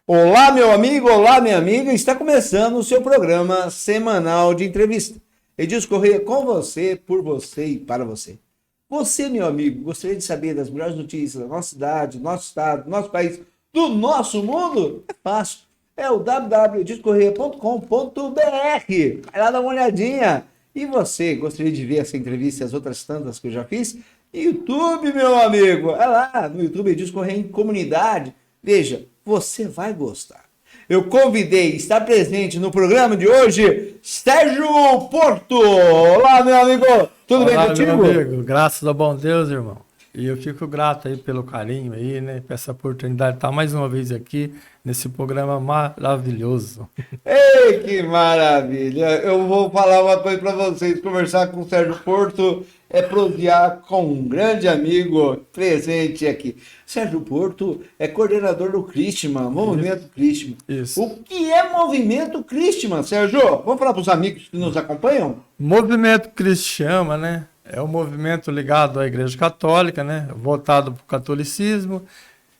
Olá, meu amigo, olá, minha amiga. Está começando o seu programa semanal de entrevista. Edilson Corrêa com você, por você e para você. Você, meu amigo, gostaria de saber das melhores notícias da nossa cidade, do nosso estado, do nosso país, do nosso mundo? É fácil. É o www.edilsoncorrêa.com.br. Vai lá dar uma olhadinha. E você, gostaria de ver essa entrevista e as outras tantas que eu já fiz? YouTube, meu amigo. É lá no YouTube, Edilson Corrêa em Comunidade. Veja, você vai gostar. Eu convidei, está presente no programa de hoje, Sérgio Porto. Olá, meu amigo. Tudo bem Olá, contigo? meu amigo. Graças ao bom Deus, irmão. E eu fico grato aí pelo carinho aí, né? Por essa oportunidade de estar mais uma vez aqui nesse programa maravilhoso. Ei, que maravilha! Eu vou falar uma coisa para vocês. Conversar com o Sérgio Porto é prosear com um grande amigo presente aqui. Sérgio Porto é coordenador do Christman, Movimento Christman. Isso. O que é Movimento Christman, Sérgio? Vamos falar para os amigos que nos acompanham? Movimento Cristiano, né? É um movimento ligado à Igreja Católica, né? Voltado para o catolicismo,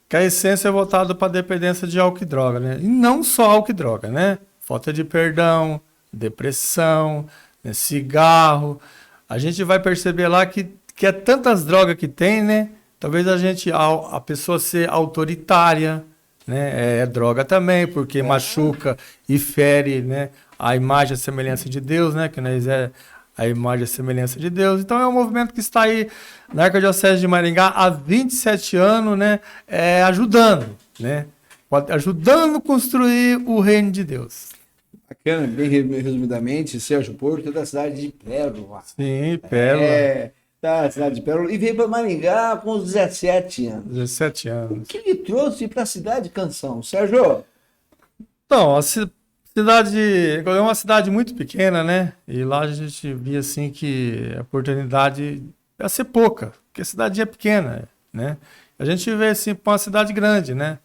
que a essência é voltada para a dependência de álcool e droga, né? E não só álcool e droga, né? Falta de perdão, depressão, né? Cigarro. A gente vai perceber lá que é tantas drogas que tem, né? Talvez a pessoa ser autoritária, né? É droga também, porque machuca e fere, né? A imagem e a semelhança de Deus, né? Que nós é a imagem e a semelhança de Deus. Então é um movimento que está aí na Arquidiocese de Maringá há 27 anos, né? Ajudando, né? Ajudando a construir o reino de Deus. Bacana, bem resumidamente, Sérgio Porto é da cidade de Pérola. Sim, Pérola. Da cidade de Pérola. E veio para Maringá com uns 17 anos. 17 O anos. que lhe trouxe para a cidade de Canção, Sérgio? Então, a cidade é uma cidade muito pequena, né? E lá a gente via assim que a oportunidade ia ser pouca, porque a cidade é pequena, né? A gente vê assim para uma cidade grande, né?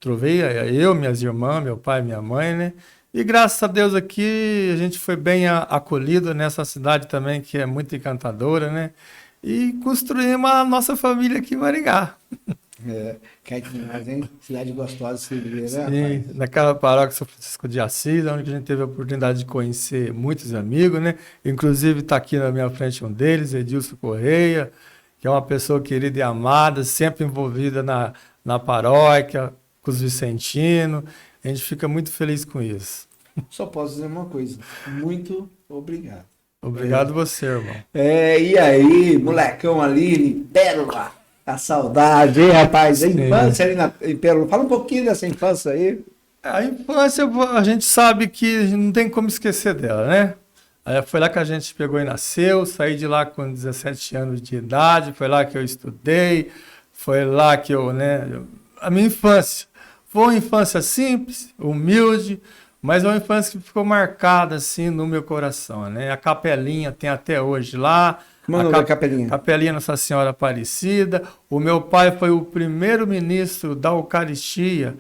Trovei eu, minhas irmãs, meu pai, minha mãe, né? E graças a Deus aqui a gente foi bem acolhido nessa cidade também, que é muito encantadora, né? E construímos a nossa família aqui em Maringá. Quer demais, hein? Cidade gostosa de se viver, né, Sim, rapaz? naquela paróquia São Francisco de Assis, onde a gente teve a oportunidade de conhecer muitos amigos, né? Inclusive está aqui na minha frente um deles, Edilson Corrêa, que é uma pessoa querida e amada, sempre envolvida na paróquia, com os vicentinos. A gente fica muito feliz com isso. Só posso dizer uma coisa. Muito obrigado. Obrigado você, irmão. E aí, molecão ali em Pérola? A saudade, hein, rapaz? A infância ali em Pérola. Fala um pouquinho dessa infância aí. A infância, a gente sabe que não tem como esquecer dela, né? Foi lá que a gente pegou e nasceu, saí de lá com 17 anos de idade, foi lá que eu estudei, foi lá que a minha infância foi uma infância simples, humilde, mas uma infância que ficou marcada assim no meu coração, né? A capelinha tem até hoje lá. Como é o nome da capelinha? Capelinha Nossa Senhora Aparecida. O meu pai foi o primeiro ministro da Eucaristia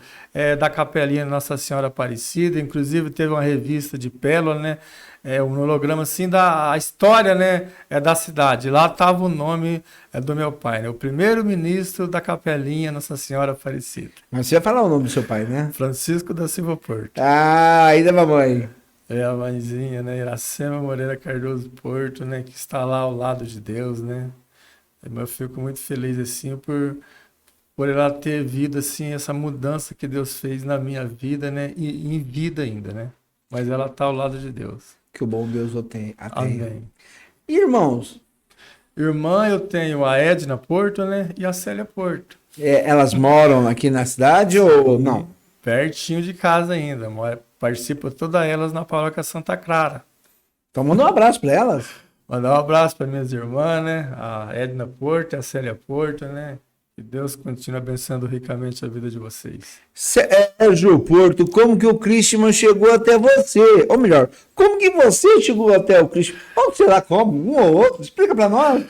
da Capelinha Nossa Senhora Aparecida. Inclusive teve uma revista de Pérola, né? Um holograma assim da história, né? Da cidade. Lá estava o nome do meu pai, né? O primeiro ministro da Capelinha Nossa Senhora Aparecida. Mas você vai falar o nome do seu pai, né? Francisco da Silva Porto. Ah, e da mamãe? A mãezinha, né? Iracema Moreira Cardoso Porto, né? Que está lá ao lado de Deus, né? Eu fico muito feliz, assim, por ela ter vindo, assim, essa mudança que Deus fez na minha vida, né? E em vida ainda, né? Mas ela está ao lado de Deus. Que o bom Deus o tenha. Amém. Irmãos? Irmã, eu tenho a Edna Porto, né? E a Célia Porto. Elas moram aqui na cidade ou não? Pertinho de casa ainda. Participo todas elas na paróquia Santa Clara. Então manda um abraço para elas. Mandar um abraço para minhas irmãs, né? A Edna Porto e a Célia Porto, né? Que Deus continue abençoando ricamente a vida de vocês. Sérgio Porto, como que o Christman chegou até você? Ou melhor, como que você chegou até o Christman? Ou sei lá como, um ou outro, explica para nós.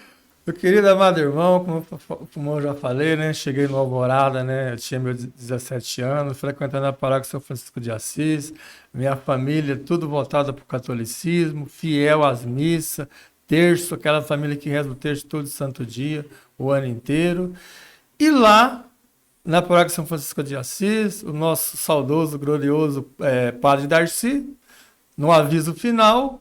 Meu querido amado irmão, como eu já falei, né? Cheguei no Alvorada, né? Eu tinha meus 17 anos, frequentando a paróquia São Francisco de Assis, minha família, tudo voltada para o catolicismo, fiel às missas, terço, aquela família que reza o terço todo santo dia, o ano inteiro. E lá na paróquia São Francisco de Assis, o nosso saudoso, glorioso Padre Darcy, no aviso final,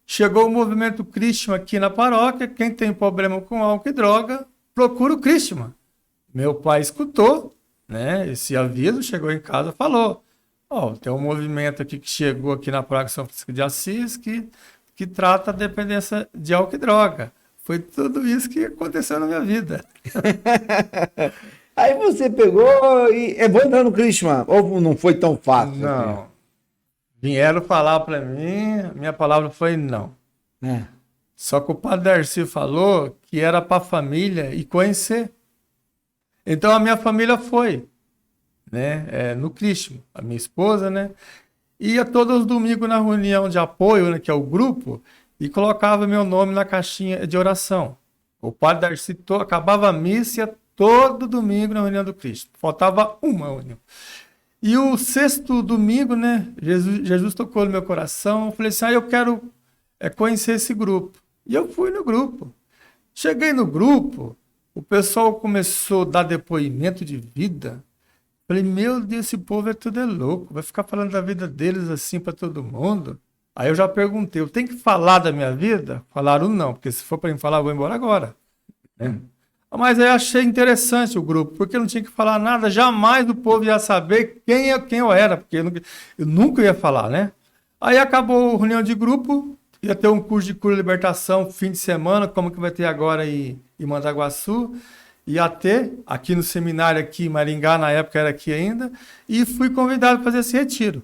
chegou o movimento Crisma aqui na paróquia, quem tem problema com álcool e droga, procura o Crisma. Meu pai escutou, né, esse aviso, chegou em casa e falou, tem um movimento aqui que chegou aqui na paróquia São Francisco de Assis que trata a dependência de álcool e droga. Foi tudo isso que aconteceu na minha vida. Aí você pegou e vou entrar no Crisma, ou não foi tão fácil? Não. Assim? Vieram falar para mim, minha palavra foi não. Só que o Padre Darcy falou que era para a família e conhecer. Então a minha família foi, né, no Crisma, a minha esposa, né, ia todos os domingos na reunião de apoio, né, que é o grupo, e colocava meu nome na caixinha de oração. O Padre Darcy acabava a missa, ia todo domingo na reunião do Cristo. Faltava uma reunião. E o sexto domingo, né, Jesus tocou no meu coração. Eu falei assim, eu quero conhecer esse grupo. E eu fui no grupo. Cheguei no grupo, o pessoal começou a dar depoimento de vida. Falei, meu Deus, esse povo tudo é louco. Vai ficar falando da vida deles assim para todo mundo. Aí eu já perguntei, eu tenho que falar da minha vida? Falaram não, porque se for para mim falar, eu vou embora agora. Mas aí eu achei interessante o grupo, porque eu não tinha que falar nada, jamais o povo ia saber quem eu era, porque eu nunca ia falar, né? Aí acabou a reunião de grupo, ia ter um curso de cura e libertação fim de semana, como que vai ter agora em Mandaguaçu, ia ter aqui no seminário aqui em Maringá, na época era aqui ainda, e fui convidado para fazer esse retiro.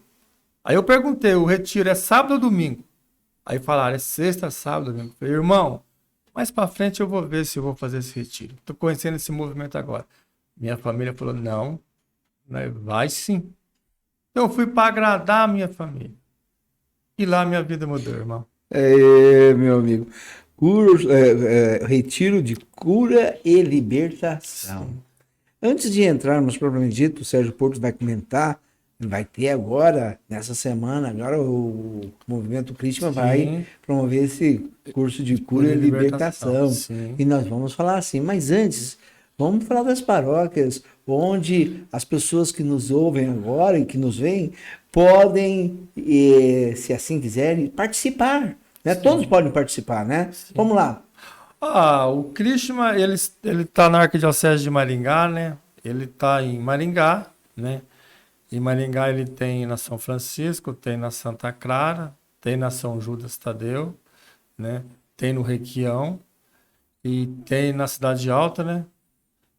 Aí eu perguntei, o retiro é sábado ou domingo? Aí falaram, é sexta, sábado, domingo. Eu falei, irmão, mais para frente eu vou ver se eu vou fazer esse retiro. Estou conhecendo esse movimento agora. Minha família falou, não, vai sim. Então eu fui para agradar a minha família. E lá minha vida mudou, irmão. Meu amigo. Retiro de cura e libertação. Sim. Antes de entrarmos propriamente dito, o Sérgio Porto vai comentar. Vai ter agora, nessa semana, agora o Movimento Crisma vai promover esse curso de cura e libertação. E nós vamos falar assim, mas antes, vamos falar das paróquias, onde as pessoas que nos ouvem agora e que nos veem, podem, se assim quiserem, participar. Né? Todos podem participar, né? Sim. Vamos lá. O Crisma, ele está na Arquidiocese de Maringá, né? Ele está em Maringá, né? Em Maringá ele tem na São Francisco, tem na Santa Clara, tem na São Judas Tadeu, né? Tem no Requião e tem na Cidade Alta, né?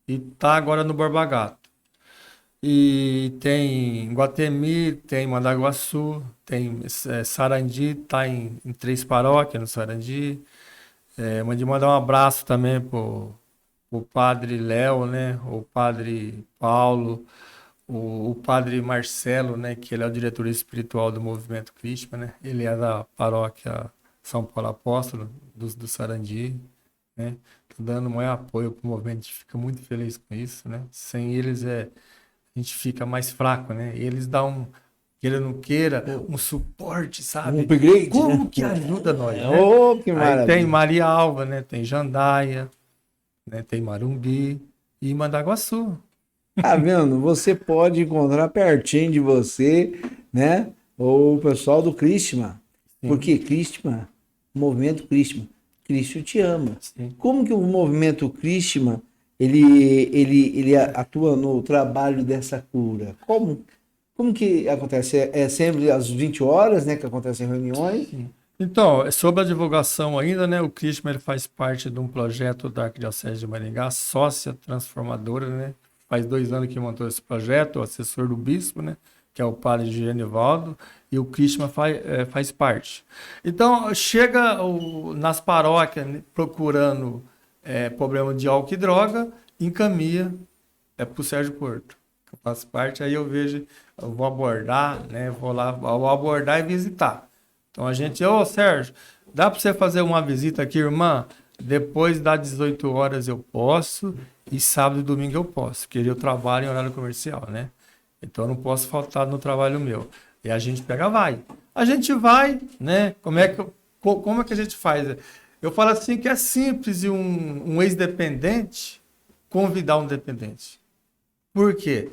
E tá agora no Borba Gato. E tem em Guatemi, tem em Mandaguaçu, tem Sarandi, tá em 3 paróquias no Sarandi. Mandar um abraço também pro Padre Léo, né? O Padre Paulo, o Padre Marcelo, né, que ele é o diretor espiritual do Movimento Crisma, né? Ele é da paróquia São Paulo Apóstolo, do Sarandi, né? Tô dando maior apoio pro movimento, a gente fica muito feliz com isso, né? Sem eles a gente fica mais fraco, né? E eles dão, queira ou não queira, um suporte, sabe? Um upgrade, como né? que ajuda nós, né? Que maravilha. Aí tem Maria Alva, né? Tem Jandaia, né? Tem Marumbi e Mandaguaçu. Tá vendo? Você pode encontrar pertinho de você, né? O pessoal do Crisma. Porque Crisma, movimento Crisma, Cristo te ama. Sim. Como que o movimento Crisma ele atua no trabalho dessa cura? Como que acontece? É sempre às 20 horas, né? Que acontecem reuniões? Sim. Então, sobre a divulgação ainda, né? O Crisma ele faz parte de um projeto da Arquidiocese de Maringá, sócia transformadora, né? Faz 2 anos que montou esse projeto, o assessor do bispo, né, que é o padre Genivaldo, e o Crisma faz parte. Então, chega nas paróquias, né, procurando problema de álcool e droga, encaminha para o Sérgio Porto. Eu faço parte, aí eu vejo, eu vou abordar, né, vou abordar e visitar. Então, a gente, Sérgio, dá para você fazer uma visita aqui, irmã? Depois das 18 horas eu posso, e sábado e domingo eu posso, porque eu trabalho em horário comercial, né? Então eu não posso faltar no trabalho meu. E a gente vai. A gente vai, né? Como é que a gente faz? Eu falo assim que é simples um ex-dependente convidar um dependente. Por quê?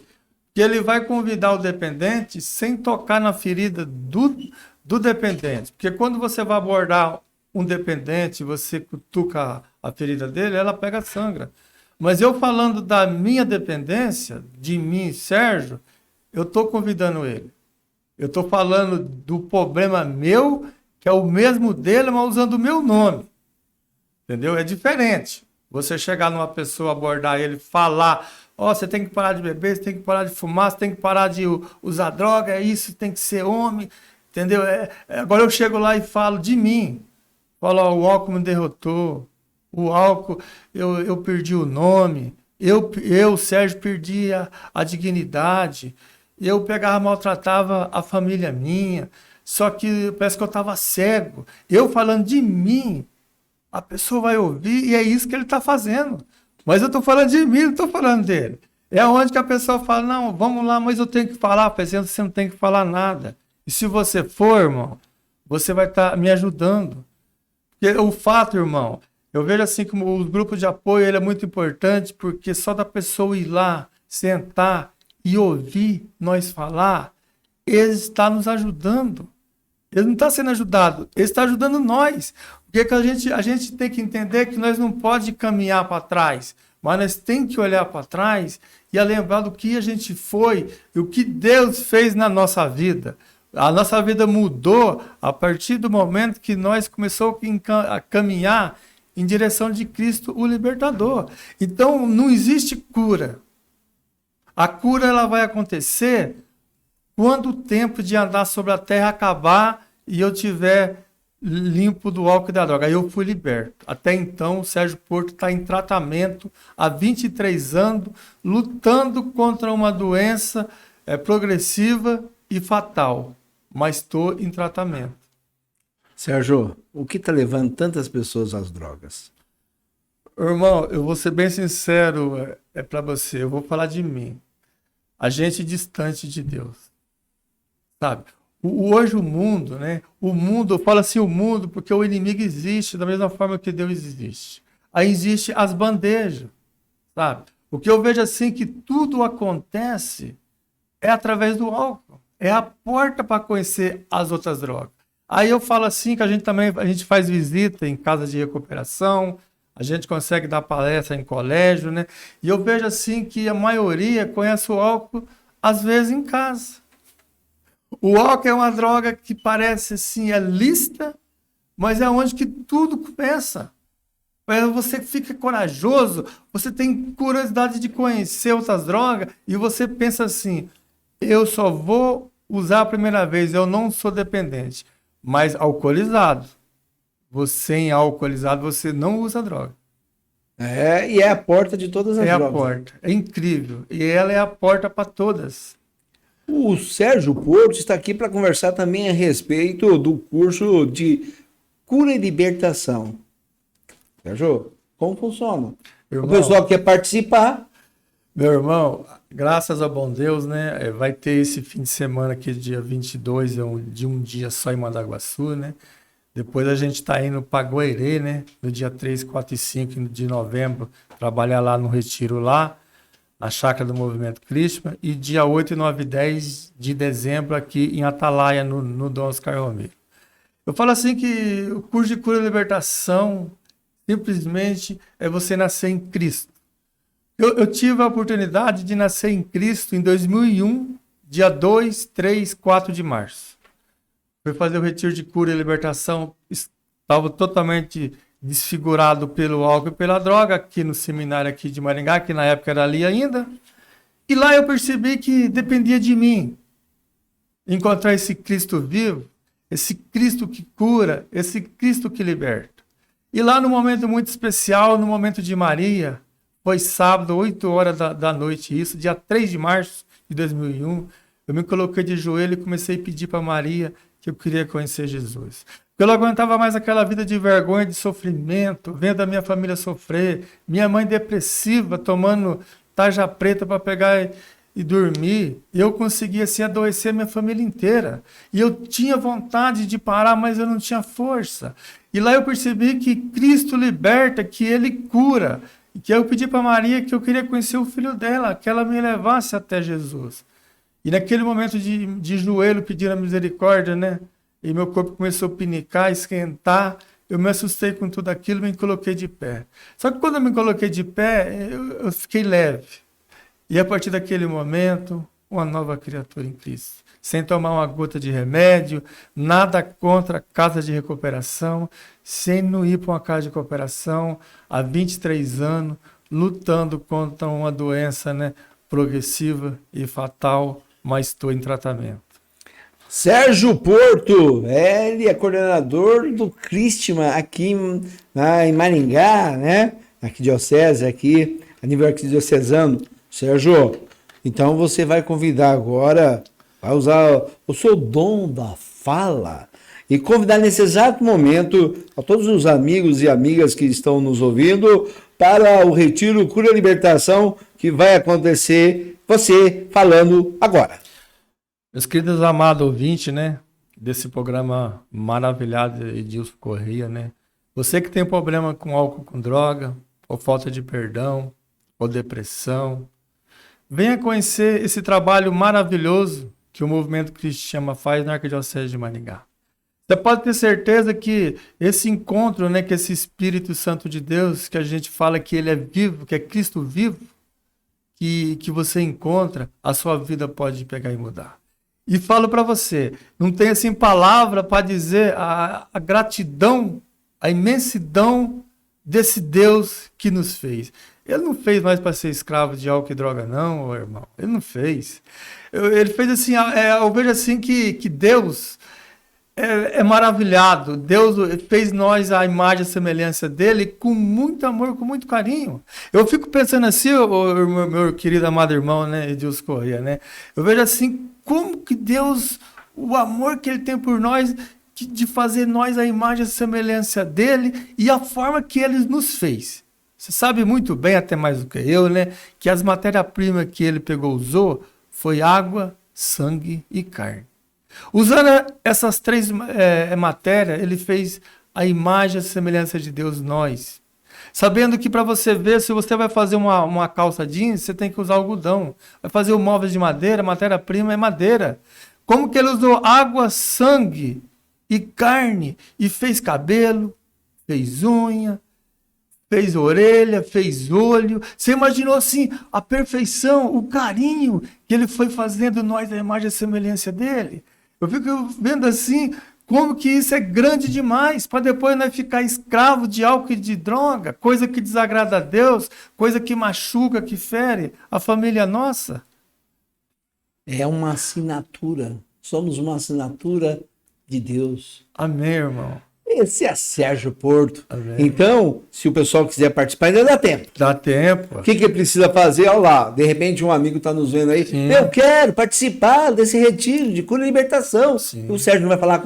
Porque ele vai convidar o dependente sem tocar na ferida do dependente. Porque quando você vai abordar um dependente, você cutuca a ferida dele, ela pega sangra. Mas eu falando da minha dependência, de mim, Sérgio, eu estou convidando ele. Eu estou falando do problema meu, que é o mesmo dele, mas usando o meu nome. Entendeu? É diferente. Você chegar numa pessoa, abordar ele, falar, você tem que parar de beber, você tem que parar de fumar, você tem que parar de usar droga, é isso, tem que ser homem, entendeu? Agora eu chego lá e falo de mim. Falo, o álcool me derrotou, o álcool, eu perdi o nome, eu Sérgio, perdi a dignidade, eu pegava, maltratava a família minha, só que parece que eu estava cego. Eu falando de mim, a pessoa vai ouvir e é isso que ele está fazendo. Mas eu estou falando de mim, não estou falando dele. É onde que a pessoa fala, não, vamos lá, mas eu tenho que falar. Presidente, você não tem que falar nada. E se você for, irmão, você vai estar me ajudando. Porque o fato, irmão, eu vejo assim como o grupo de apoio ele é muito importante, porque só da pessoa ir lá, sentar e ouvir nós falar, ele está nos ajudando. Ele não está sendo ajudado, ele está ajudando nós. Porque que a gente tem que entender que nós não pode caminhar para trás, mas nós temos que olhar para trás e lembrar do que a gente foi e o que Deus fez na nossa vida. A nossa vida mudou a partir do momento que nós começamos a caminhar em direção de Cristo, o libertador. Então, não existe cura. A cura ela vai acontecer quando o tempo de andar sobre a terra acabar e eu tiver limpo do álcool e da droga. Aí eu fui liberto. Até então, o Sérgio Porto está em tratamento há 23 anos, lutando contra uma doença progressiva e fatal. Mas estou em tratamento. Sérgio, o que está levando tantas pessoas às drogas? Irmão, eu vou ser bem sincero para você. Eu vou falar de mim. A gente distante de Deus. Sabe? Hoje o mundo, né? O mundo, eu falo assim o mundo porque o inimigo existe da mesma forma que Deus existe. Aí existe as bandejas, sabe? O que eu vejo assim que tudo acontece é através do álcool. É a porta para conhecer as outras drogas. Aí eu falo assim que a gente faz visita em casa de recuperação, a gente consegue dar palestra em colégio, né? E eu vejo assim que a maioria conhece o álcool às vezes em casa. O álcool é uma droga que parece assim, é lícita, mas é onde que tudo começa. Você fica corajoso, você tem curiosidade de conhecer outras drogas e você pensa assim, eu só vou usar a primeira vez, eu não sou dependente. Mas alcoolizado, você em alcoolizado, você não usa droga. E é a porta de todas as drogas. É a porta, é incrível. E ela é a porta para todas. O Sérgio Porto está aqui para conversar também a respeito do curso de cura e libertação. Sérgio, como funciona? Irmão, o pessoal que quer participar. Meu irmão, graças ao bom Deus, né? Vai ter esse fim de semana aqui, dia 22, de um dia só em Mandaguaçu, né? Depois a gente está indo para Goerê, né? No dia 3, 4 e 5 de novembro, trabalhar lá no retiro lá, na chácara do Movimento Crisma, e dia 8, 9 e 10 de dezembro aqui em Atalaia, no Dom Oscar Romero. Eu falo assim que o curso de cura e libertação simplesmente é você nascer em Cristo. Eu tive a oportunidade de nascer em Cristo em 2001, dia 2, 3, 4 de março. Fui fazer o retiro de cura e libertação, estava totalmente desfigurado pelo álcool e pela droga, aqui no seminário aqui de Maringá, que na época era ali ainda. E lá eu percebi que dependia de mim encontrar esse Cristo vivo, esse Cristo que cura, esse Cristo que liberta. E lá no momento muito especial, no momento de Maria, foi sábado, 8 horas da noite, isso, dia 3 de março de 2001, eu me coloquei de joelho e comecei a pedir para Maria que eu queria conhecer Jesus. Eu não aguentava mais aquela vida de vergonha, de sofrimento, vendo a minha família sofrer, minha mãe depressiva, tomando tarja preta para pegar e dormir. Eu conseguia assim adoecer a minha família inteira. E eu tinha vontade de parar, mas eu não tinha força. E lá eu percebi que Cristo liberta, que Ele cura. E que eu pedi para Maria que eu queria conhecer o filho dela, que ela me levasse até Jesus. E naquele momento de joelho pedindo a misericórdia, né? E meu corpo começou a pinicar, esquentar. Eu me assustei com tudo aquilo e me coloquei de pé. Só que quando eu me coloquei de pé, eu fiquei leve. E a partir daquele momento, uma nova criatura em Cristo. Sem tomar uma gota de remédio, nada contra a casa de recuperação, sem não ir para uma casa de recuperação há 23 anos, lutando contra uma doença, né, progressiva e fatal, mas estou em tratamento. Sérgio Porto, ele é coordenador do Crisma aqui em Maringá, né? Aqui diocese, aqui a nível arquidiocesano. Sérgio, então você vai convidar agora, vai usar o seu dom da fala e convidar nesse exato momento a todos os amigos e amigas que estão nos ouvindo para o Retiro Cura e Libertação que vai acontecer, você falando agora. Meus queridos amados ouvintes, né, desse programa maravilhado Edilson Corrêa, né, você que tem problema com álcool, com droga, ou falta de perdão, ou depressão, venha conhecer esse trabalho maravilhoso que o Movimento Cristo Chama faz na Arquidiocese de Maringá. Você pode ter certeza que esse encontro, né, que esse Espírito Santo de Deus, que a gente fala que ele é vivo, que é Cristo vivo, que você encontra, a sua vida pode pegar e mudar. E falo para você, não tem assim palavra para dizer a gratidão, a imensidão desse Deus que nos fez. Ele não fez mais para ser escravo de álcool e droga, não, irmão. Ele não fez. Ele fez assim, eu vejo assim que Deus é maravilhado. Deus fez nós a imagem e a semelhança dele com muito amor, com muito carinho. Eu fico pensando assim, meu querido amado irmão, né, Edilson Corrêa, né? Eu vejo assim, como que Deus, o amor que ele tem por nós, de fazer nós a imagem e a semelhança dele e a forma que ele nos fez. Você sabe muito bem, até mais do que eu, né, que as matérias-primas que ele usou foi água, sangue e carne. Usando essas três matérias, ele fez a imagem e a semelhança de Deus nós. Sabendo que para você ver, se você vai fazer uma calça jeans, você tem que usar algodão. Vai fazer móveis de madeira, matéria-prima é madeira. Como que ele usou água, sangue e carne e fez cabelo, fez unha, fez orelha, fez olho. Você imaginou assim a perfeição, o carinho que ele foi fazendo nós a imagem e a semelhança dele? Eu fico vendo assim, como que isso é grande demais, para depois nós ficar escravo de álcool e de droga, coisa que desagrada a Deus, coisa que machuca, que fere a família nossa. É uma assinatura, somos uma assinatura de Deus. Amém, irmão. Esse é Sérgio Porto. Amém. Então, se o pessoal quiser participar, ainda dá tempo. Dá tempo. O que precisa fazer? Olha lá, de repente um amigo está nos vendo aí. Sim. Eu quero participar desse retiro de cura e libertação. Sim. O Sérgio não vai falar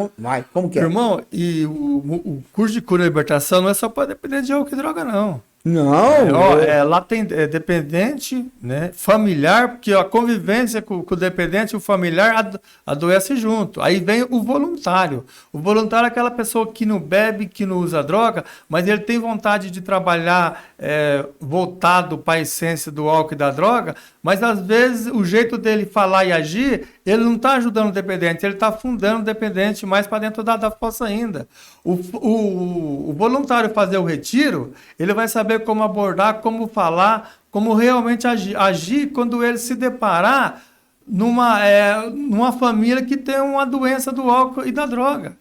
como que é? Irmão, e o curso de cura e libertação não é só para depender de álcool e droga, não. Não. Lá tem dependente, né, familiar, porque a convivência com o dependente e o familiar adoece junto. Aí vem o voluntário. O voluntário é aquela pessoa que não bebe, que não usa droga, mas ele tem vontade de trabalhar voltado para a essência do álcool e da droga, mas às vezes o jeito dele falar e agir, ele não está ajudando o dependente, ele está afundando o dependente mais para dentro da fossa ainda. O voluntário fazer o retiro, ele vai saber como abordar, como falar, como realmente agir quando ele se deparar numa família que tem uma doença do álcool e da droga.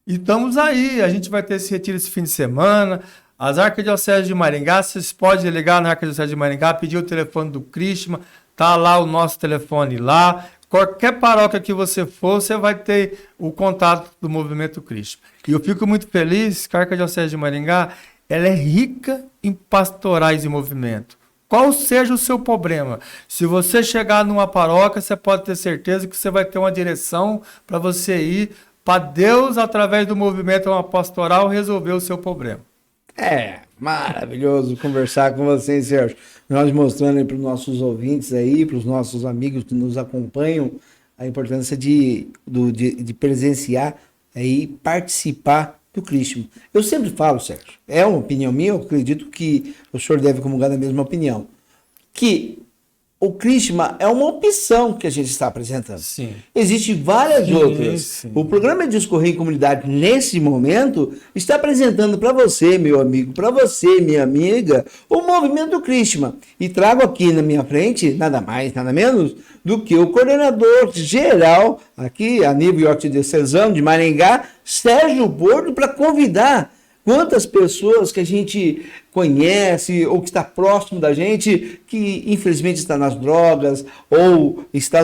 E estamos aí, a gente vai ter esse retiro esse fim de semana. As Arquidioceses de Maringá, vocês podem ligar na Arquidiocese de Maringá, pedir o telefone do Crisma, tá lá o nosso telefone lá. Qualquer paróquia que você for, você vai ter o contato do Movimento Crisma. E eu fico muito feliz que a Arquidiocese de Maringá, ela é rica em pastorais e movimento. Qual seja o seu problema, se você chegar numa paróquia, você pode ter certeza que você vai ter uma direção para você ir para Deus, através do movimento uma pastoral, resolver o seu problema. É maravilhoso conversar com vocês, Sérgio. Nós mostrando aí para os nossos ouvintes aí, para os nossos amigos que nos acompanham, a importância de presenciar e participar do Krishna. Eu sempre falo, Sérgio, é uma opinião minha, eu acredito que o senhor deve comungar da mesma opinião, que o Krishna é uma opção que a gente está apresentando. Sim. Existem várias Sim, outras. sim. O programa Discorrer em Comunidade, nesse momento, está apresentando para você, meu amigo, para você, minha amiga, o movimento Krishna. E trago aqui na minha frente, nada mais, nada menos, do que o coordenador geral, aqui a nível arquidiocesano de Maringá, Sérgio Porto, para convidar quantas pessoas que a gente conhece ou que está próximo da gente, que infelizmente está nas drogas ou está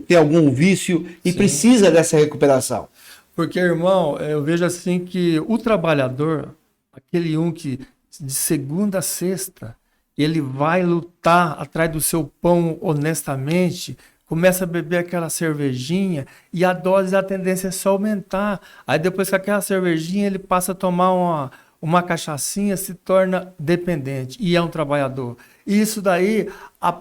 tem algum vício e Sim. precisa dessa recuperação. Porque, irmão, eu vejo assim que o trabalhador, aquele que de segunda a sexta, ele vai lutar atrás do seu pão honestamente, começa a beber aquela cervejinha e a dose, a tendência é só aumentar. Aí depois que aquela cervejinha, ele passa a tomar uma cachaçinha, se torna dependente e é um trabalhador. E isso daí, a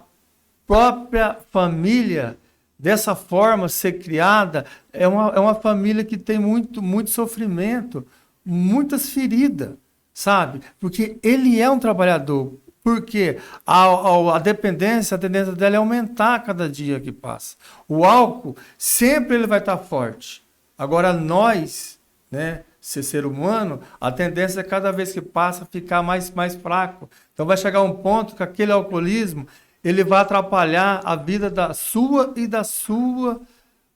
própria família, dessa forma, ser criada, é uma família que tem muito sofrimento, muitas feridas, sabe? Porque ele é um trabalhador. Porque a dependência, a tendência dela é aumentar a cada dia que passa. O álcool, sempre ele vai estar forte. Agora nós, né, ser humano, a tendência é cada vez que passa ficar mais fraco. Então vai chegar um ponto que aquele alcoolismo, ele vai atrapalhar a vida da sua e da sua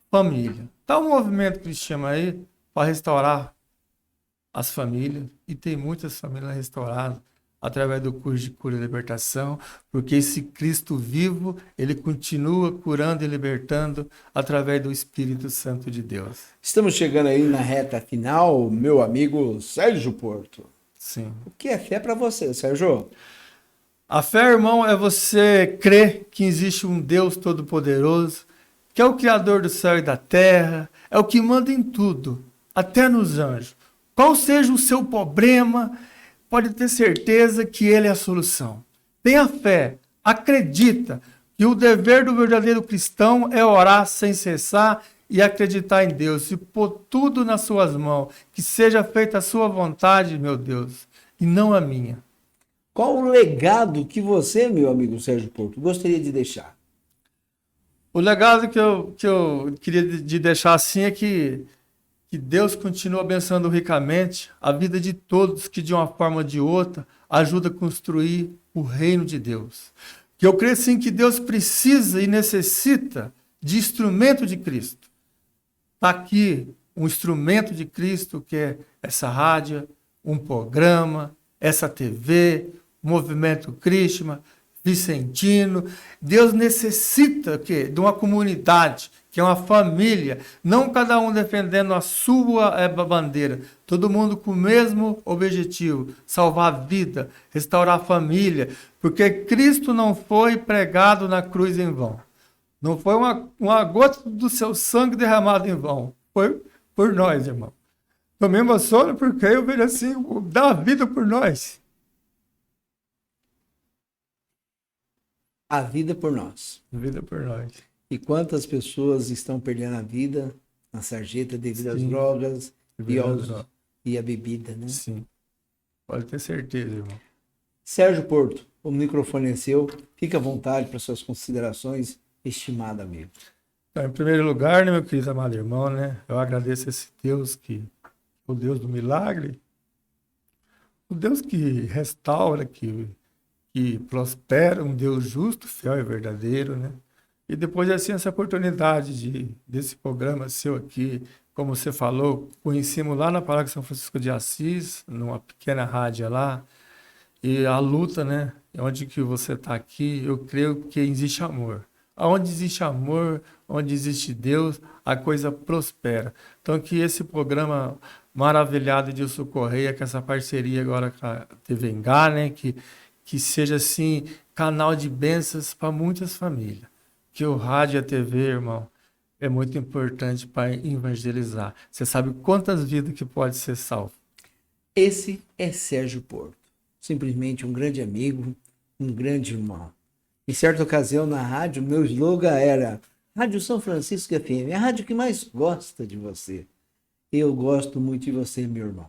família. Tá um movimento cristão aí para restaurar as famílias, e tem muitas famílias restauradas através do curso de cura e libertação, porque esse Cristo vivo, ele continua curando e libertando através do Espírito Santo de Deus. Estamos chegando aí na reta final, meu amigo Sérgio Porto. Sim. O que é fé para você, Sérgio? A fé, irmão, é você crer que existe um Deus todo-poderoso, que é o Criador do céu e da terra, é o que manda em tudo, até nos anjos. Qual seja o seu problema, pode ter certeza que ele é a solução. Tenha fé, acredita que o dever do verdadeiro cristão é orar sem cessar e acreditar em Deus, e pôr tudo nas suas mãos, que seja feita a sua vontade, meu Deus, e não a minha. Qual o legado que você, meu amigo Sérgio Porto, gostaria de deixar? O legado que eu queria de deixar assim é que Deus continua abençoando ricamente a vida de todos que, de uma forma ou de outra, ajuda a construir o reino de Deus. Que eu creio sim que Deus precisa e necessita de instrumento de Cristo. Está aqui um instrumento de Cristo, que é essa rádio, um programa, essa TV, o Movimento Krishna, Vicentino. Deus necessita de uma comunidade, que é uma família, não cada um defendendo a sua bandeira, todo mundo com o mesmo objetivo, salvar a vida, restaurar a família, porque Cristo não foi pregado na cruz em vão, não foi uma gota do seu sangue derramado em vão, foi por nós, irmão. Eu me emociono porque eu vejo assim, dar a vida por nós. A vida por nós. A vida por nós. E quantas pessoas estão perdendo a vida na sarjeta devido às Sim, drogas devido e à bebida, né? Sim, pode ter certeza, irmão. Sérgio Porto, o microfone é seu. Fique à vontade para suas considerações, estimado amigo. Então, em primeiro lugar, né, meu querido amado irmão, né, eu agradeço a esse Deus o Deus do milagre, o Deus que restaura, que prospera, um Deus justo, fiel e verdadeiro, né? E depois, assim, essa oportunidade desse programa seu aqui, como você falou, conhecemos lá na Paróquia São Francisco de Assis, numa pequena rádio lá, e a luta, né? Onde que você está aqui, eu creio que existe amor. Onde existe amor, onde existe Deus, a coisa prospera. Então, que esse programa maravilhado de socorrer, que essa parceria agora com a TV Engá, né? Que seja, assim, canal de bênçãos para muitas famílias. Que o rádio e a TV, irmão, é muito importante para evangelizar. Você sabe quantas vidas que pode ser salvo. Esse é Sérgio Porto. Simplesmente um grande amigo, um grande irmão. Em certa ocasião na rádio, meu slogan era Rádio São Francisco FM, a rádio que mais gosta de você. Eu gosto muito de você, meu irmão.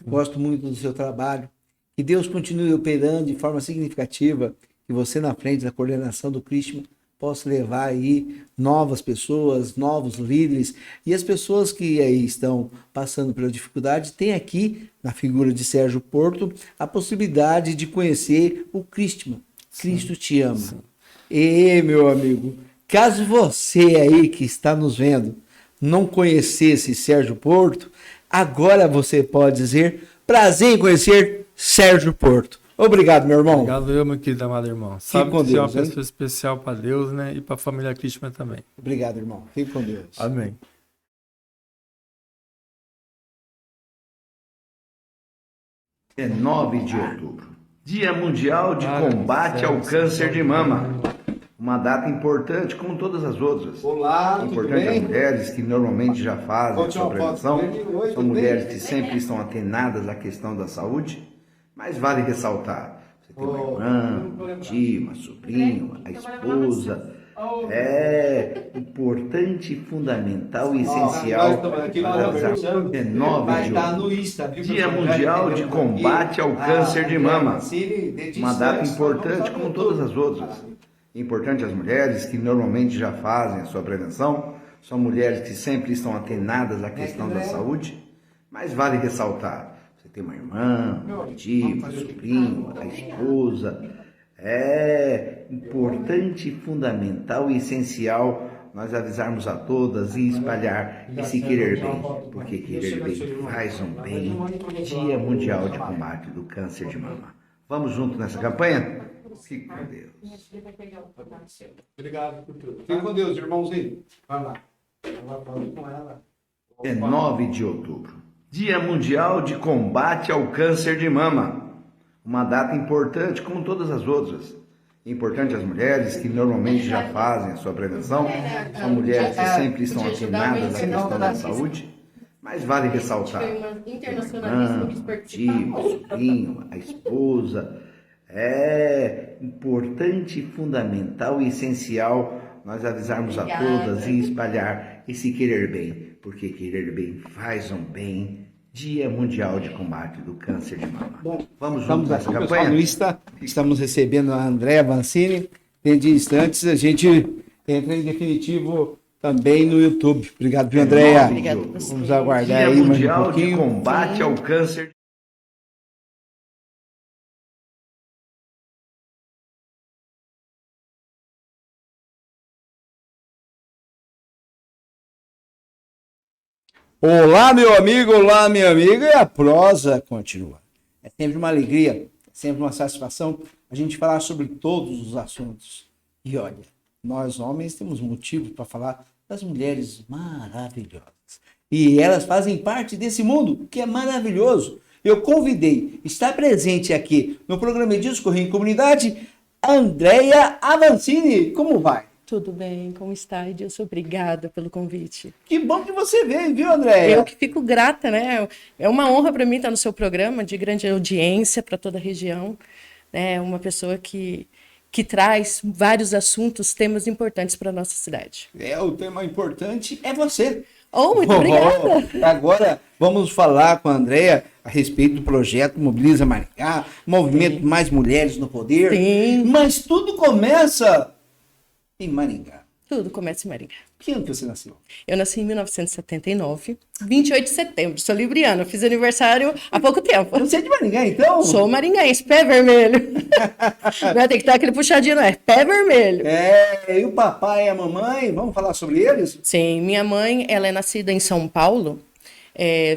Gosto muito do seu trabalho. Que Deus continue operando de forma significativa, que você na frente da coordenação do Christian possa levar aí novas pessoas, novos líderes, e as pessoas que aí estão passando pela dificuldade têm aqui, na figura de Sérgio Porto, a possibilidade de conhecer o Christian. Cristo te ama. Sim. E, meu amigo, caso você aí que está nos vendo não conhecesse Sérgio Porto, agora você pode dizer: prazer em conhecer Sérgio Porto. Obrigado, meu irmão. Obrigado eu, meu querido amado irmão. Sabe com que você é uma Deus, hein? pessoa especial para Deus, né? E para a família Christian também. Obrigado, irmão. Fique com Deus. Amém. É 9 de outubro, Dia Mundial de Combate ao Câncer de Mama. Uma data importante, como todas as outras. Olá, Importante às mulheres que normalmente já fazem a sua prevenção. São mulheres que sempre estão atenadas à questão da saúde. Mas vale ressaltar, você tem uma irmã, uma tia, uma sobrinha, a esposa. É importante, fundamental e essencial. É 9 de outubro, Dia Mundial de Combate ao Câncer de Mama. Uma data importante, como todas as outras. Importante às mulheres que normalmente já fazem a sua prevenção. São mulheres que sempre estão atenadas à questão da saúde. Mas vale ressaltar, você tem uma irmã, uma tia, uma sobrinha, a esposa. É importante, fundamental e essencial nós avisarmos a todas e espalhar esse querer bem, porque querer bem faz um bem. Dia Mundial de Combate do Câncer de Mama. Vamos junto nessa campanha? Fique com Deus. Obrigado por tudo. Fique com Deus, irmãozinho. Vai lá. Com ela. É 9 de outubro, Dia Mundial de Combate ao Câncer de Mama. Uma data importante, como todas as outras. Importante às mulheres que normalmente já fazem a sua prevenção. São mulheres que sempre estão atenadas à questão da saúde. Mas vale ressaltar, irmã, tia, o sobrinho, a esposa. É importante, fundamental e essencial nós avisarmos a todas e espalhar esse querer bem, porque querer bem faz um bem. Dia Mundial de Combate do Câncer de Mama. Bom, vamos juntos nessa campanha? No Insta, estamos recebendo a Andréa Vancini. Dentro de instantes, a gente entra em definitivo também no YouTube. Obrigado, viu, Andréa? Obrigado. Vamos aguardar Dia aí mais um Mundial de pouquinho. Combate ao Câncer. Olá, meu amigo, olá, minha amiga, e a prosa continua. É sempre uma alegria, é sempre uma satisfação a gente falar sobre todos os assuntos. E olha, nós homens temos motivo para falar das mulheres maravilhosas. E elas fazem parte desse mundo que é maravilhoso. Eu convidei, está presente aqui no programa Discorrer em Comunidade, a Andréa Avancini. Como vai? Tudo bem, como está, Edilson? Obrigada pelo convite. Que bom que você veio, viu, Andréa? Eu que fico grata, né? É uma honra para mim estar no seu programa, de grande audiência para toda a região. É uma pessoa que traz vários assuntos, temas importantes para a nossa cidade. O tema importante é você. Oh, muito obrigada! Agora vamos falar com a Andréa a respeito do projeto Mobiliza Maringá, movimento Mais Mulheres no Poder. Sim. Mas tudo começa em Maringá. Tudo começa em Maringá. Que ano que você nasceu? Eu nasci em 1979, 28 de setembro. Sou libriana, fiz aniversário há pouco tempo. Você é de Maringá, então? Sou maringaense, pé vermelho. Não é, tem que dar aquele puxadinho, não é? Pé vermelho. E o papai e a mamãe, vamos falar sobre eles? Sim, minha mãe, ela é nascida em São Paulo,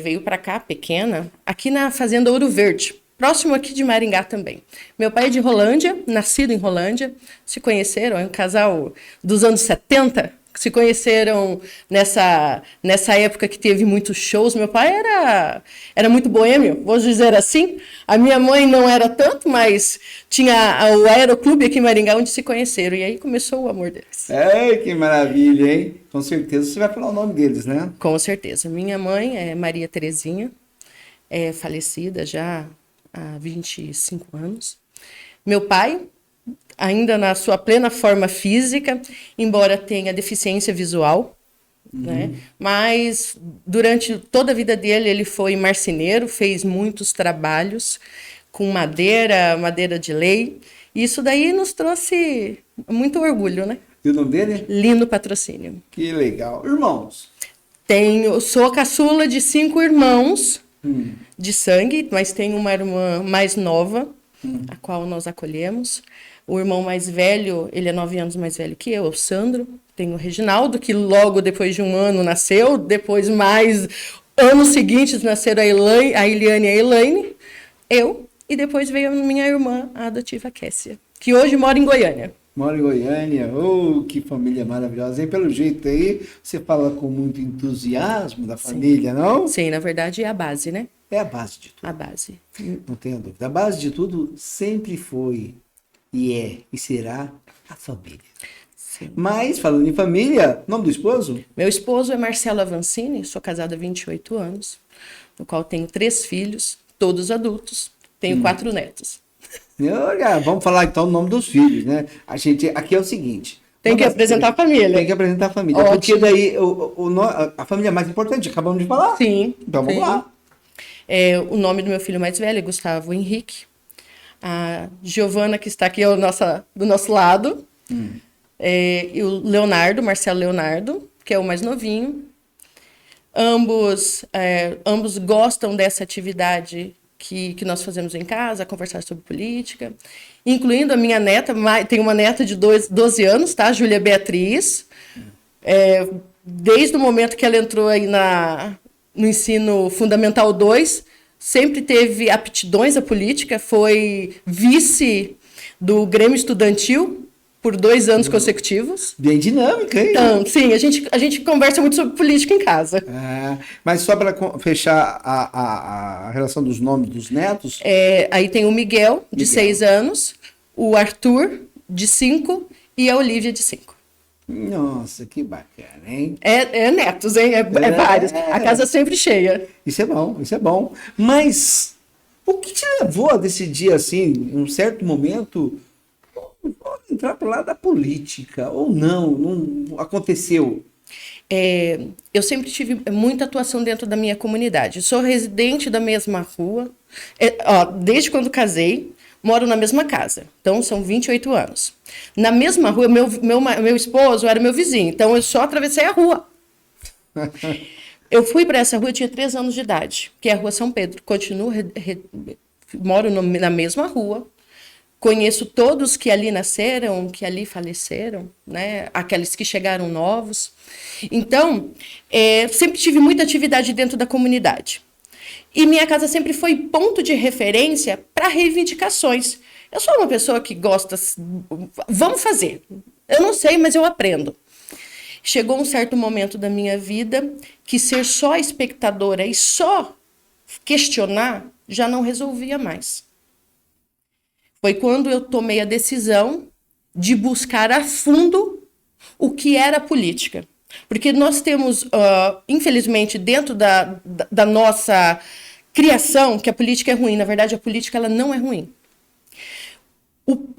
veio para cá, pequena, aqui na Fazenda Ouro Verde, próximo aqui de Maringá também. Meu pai é de Rolândia, nascido em Rolândia, se conheceram, é um casal dos anos 70, se conheceram nessa época que teve muitos shows. Meu pai era muito boêmio, vou dizer assim. A minha mãe não era tanto, mas tinha o Aeroclube aqui em Maringá, onde se conheceram. E aí começou o amor deles. Que maravilha, hein? Com certeza você vai falar o nome deles, né? Com certeza. Minha mãe é Maria Terezinha, é falecida já há 25 anos. Meu pai, ainda na sua plena forma física, embora tenha deficiência visual, né? Mas durante toda a vida dele, ele foi marceneiro, fez muitos trabalhos com madeira de lei. Isso daí nos trouxe muito orgulho, né? E o nome dele? Lino Patrocínio. Que legal. Irmãos. Sou caçula de 5 irmãos de sangue, mas tenho uma irmã mais nova, a qual nós acolhemos. O irmão mais velho, ele é 9 anos mais velho que eu, o Sandro. Tenho o Reginaldo, que logo depois de um ano nasceu. Depois, mais anos seguintes, nasceram a Eliane e a Elaine. Eu. E depois veio a minha irmã, a adotiva Kessia, que hoje mora em Goiânia. Mora em Goiânia. Oh, que família maravilhosa. E pelo jeito aí, você fala com muito entusiasmo da família, não? Sim, na verdade é a base, né? É a base de tudo. A base. Não tenho dúvida. A base de tudo sempre foi, e é, e será a família. Sim. Mas, falando em família, nome do esposo? Meu esposo é Marcelo Avancini, sou casada há 28 anos, no qual tenho 3 filhos, todos adultos, tenho 4 netos. Olha, vamos falar então o nome dos filhos, né? A gente, aqui é o seguinte. Tem que apresentar a família. Tem que apresentar a família. Ótimo. Porque daí a família é mais importante, acabamos de falar. Sim. Então vamos sim. lá. O nome do meu filho mais velho é Gustavo Henrique. A Giovana, que está aqui do nosso lado. E o Leonardo, Marcelo Leonardo, que é o mais novinho. Ambos gostam dessa atividade que nós fazemos em casa, conversar sobre política, incluindo a minha neta, tenho uma neta de 12 anos, tá? Júlia Beatriz. Desde o momento que ela entrou aí no ensino fundamental 2, sempre teve aptidões à política, foi vice do Grêmio Estudantil por 2 anos consecutivos. Bem dinâmica, hein? Então, sim, a gente conversa muito sobre política em casa. Mas só para fechar a relação dos nomes dos netos. Aí tem o Miguel, de 6 anos, o Arthur, de 5, e a Olivia, de 5. Nossa, que bacana, hein? É netos, hein? É vários. A casa sempre cheia. Isso é bom, isso é bom. Mas o que te levou a decidir, assim, em um certo momento, vou entrar para o lado da política? Ou não aconteceu? Eu sempre tive muita atuação dentro da minha comunidade. Sou residente da mesma rua, desde quando casei, moro na mesma casa. Então, são 28 anos. Na mesma rua, meu esposo era meu vizinho, então eu só atravessei a rua. Eu fui para essa rua, eu tinha 3 anos de idade, que é a Rua São Pedro. Continuo, moro na mesma rua. Conheço todos que ali nasceram, que ali faleceram, né? Aqueles que chegaram novos. Então, sempre tive muita atividade dentro da comunidade. E minha casa sempre foi ponto de referência para reivindicações. Eu sou uma pessoa que gosta, vamos fazer. Eu não sei, mas eu aprendo. Chegou um certo momento da minha vida que ser só espectadora e só questionar já não resolvia mais. Foi quando eu tomei a decisão de buscar a fundo o que era política. Porque nós temos, infelizmente, dentro da nossa criação, que a política é ruim. Na verdade, a política ela não é ruim.